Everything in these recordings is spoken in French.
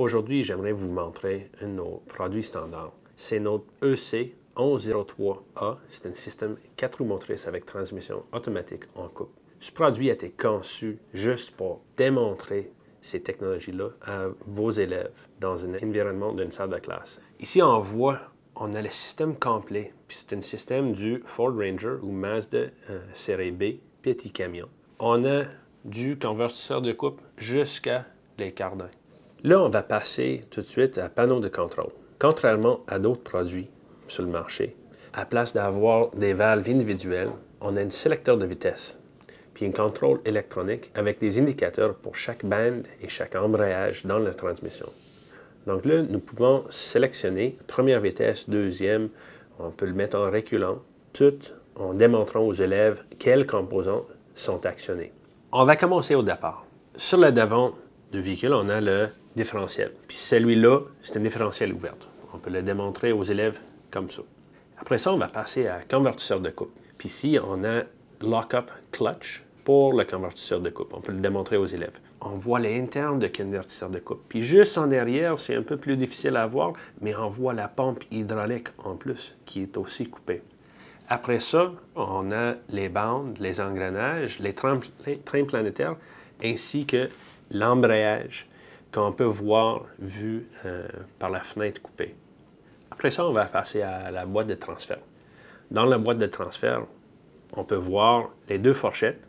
Aujourd'hui, j'aimerais vous montrer un de nos produits standards. C'est notre EC1103A. C'est un système 4 roues motrices avec transmission automatique en coupe. Ce produit a été conçu juste pour démontrer ces technologies-là à vos élèves dans un environnement d'une salle de classe. Ici, on voit, on a le système complet. Puis c'est un système du Ford Ranger ou Mazda série B, petit camion. On a du convertisseur de coupe jusqu'à les cardins. Là, on va passer tout de suite à panneau de contrôle. Contrairement à d'autres produits sur le marché, à place d'avoir des valves individuelles, on a un sélecteur de vitesse, puis un contrôle électronique avec des indicateurs pour chaque bande et chaque embrayage dans la transmission. Donc là, nous pouvons sélectionner première vitesse, deuxième, on peut le mettre en reculant, tout en démontrant aux élèves quels composants sont actionnés. On va commencer au départ. Sur le devant du véhicule, on a le différentiel. Puis celui-là, c'est un différentiel ouvert. On peut le démontrer aux élèves comme ça. Après ça, on va passer à convertisseur de coupe. Puis ici, on a lock-up clutch pour le convertisseur de coupe. On peut le démontrer aux élèves. On voit l'interne de convertisseur de coupe. Puis juste en derrière, c'est un peu plus difficile à voir, mais on voit la pompe hydraulique en plus, qui est aussi coupée. Après ça, on a les bandes, les engrenages, les trains planétaires, ainsi que l'embrayage qu'on peut voir vu par la fenêtre coupée. Après ça, on va passer à la boîte de transfert. Dans la boîte de transfert, on peut voir les deux fourchettes.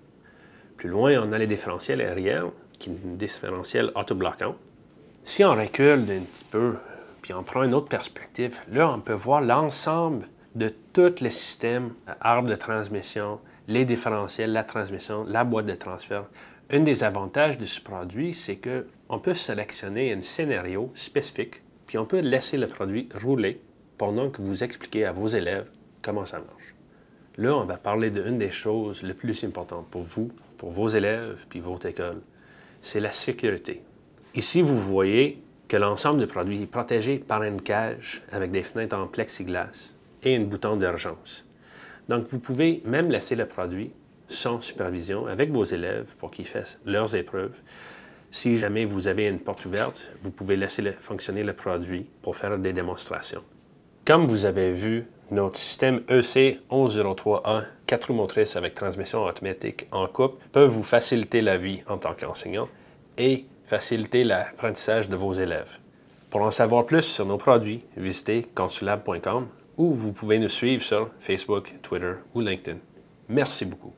Plus loin, on a les différentiels arrière, qui est un différentiel autobloquant. Si on recule d'un petit peu, puis on prend une autre perspective, là, on peut voir l'ensemble de tout le système, arbre de transmission, les différentiels, la transmission, la boîte de transfert. Un des avantages de ce produit, c'est qu'on peut sélectionner un scénario spécifique, puis on peut laisser le produit rouler pendant que vous expliquez à vos élèves comment ça marche. Là, on va parler d'une des choses les plus importantes pour vous, pour vos élèves, puis votre école. C'est la sécurité. Ici, vous voyez que l'ensemble du produit est protégé par une cage avec des fenêtres en plexiglas et un bouton d'urgence. Donc, vous pouvez même laisser le produit sans supervision avec vos élèves pour qu'ils fassent leurs épreuves. Si jamais vous avez une porte ouverte, vous pouvez laisser fonctionner le produit pour faire des démonstrations. Comme vous avez vu, notre système EC1103A, 4 roues motrices avec transmission automatique en coupe, peuvent vous faciliter la vie en tant qu'enseignant et faciliter l'apprentissage de vos élèves. Pour en savoir plus sur nos produits, visitez consulab.com ou vous pouvez nous suivre sur Facebook, Twitter ou LinkedIn. Merci beaucoup.